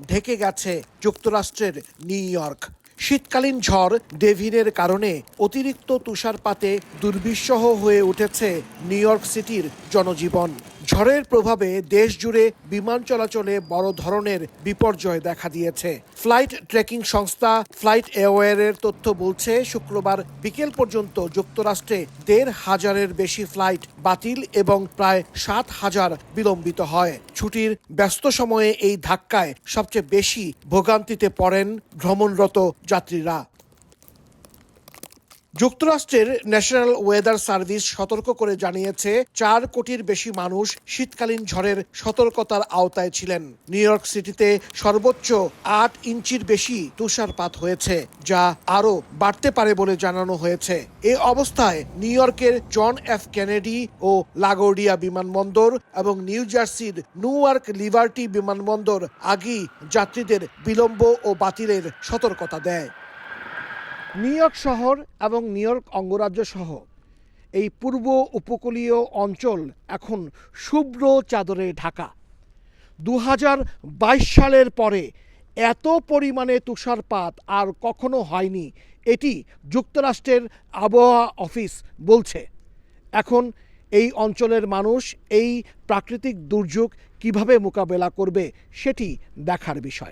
ঢেকে গেছে যুক্তরাষ্ট্রের নিউ ইয়র্ক। শীতকালীন ঝড় ডেভিনের কারণে অতিরিক্ত তুষারপাতে দুর্বিষহ হয়ে উঠেছে নিউ ইয়র্ক সিটির জনজীবন। ঝড়ের প্রভাবে দেশ জুড়ে বিমান চলাচলে বড় ধরনের বিপর্যয় দেখা দিয়েছে। ফ্লাইট ট্র্যাকিং সংস্থা ফ্লাইট অ্যাওয়ারের তথ্য বলছে, শুক্রবার বিকেল পর্যন্ত যুক্তরাষ্ট্রে ১৫০০-এর বেশি ফ্লাইট বাতিল এবং প্রায় ৭,০০০ বিলম্বিত হয়। ছুটির ব্যস্ত সময়ে এই ধাক্কায় সবচেয়ে বেশি ভোগান্তিতে পড়েন ভ্রমণরত যাত্রীরা। যুক্তরাষ্ট্রের ন্যাশনাল ওয়েদার সার্ভিস সতর্ক করে জানিয়েছে ৪ কোটির বেশি মানুষ শীতকালীন ঝড়ের সতর্কতার আওতায় ছিলেন। নিউ ইয়র্ক সিটিতে সর্বোচ্চ ৮ ইঞ্চির বেশি তুষারপাত হয়েছে, যা আরও বাড়তে পারে বলে জানানো হয়েছে। এ অবস্থায় নিউ ইয়র্কের জন এফ কেনেডি ও লাগোর্ডিয়া বিমানবন্দর এবং নিউ জার্সির নিউয়ার্ক লিবার্টি বিমানবন্দর আগেই যাত্রীদের বিলম্ব ও বাতিলের সতর্কতা দেয়। নিউ ইয়র্ক শহর এবং নিউ ইয়র্ক অঙ্গরাজ্য সহ এই পূর্ব উপকূলীয় অঞ্চল এখন শুভ্র চাদরে ঢাকা। ২০২২ সালের পরে এত পরিমাণে তুষারপাত আর কখনো হয়নি, এটি যুক্তরাষ্ট্রের আবহাওয়া অফিস বলছে। এখন এই অঞ্চলের মানুষ এই প্রাকৃতিক দুর্যোগ কিভাবে মোকাবেলা করবে সেটি দেখার বিষয়।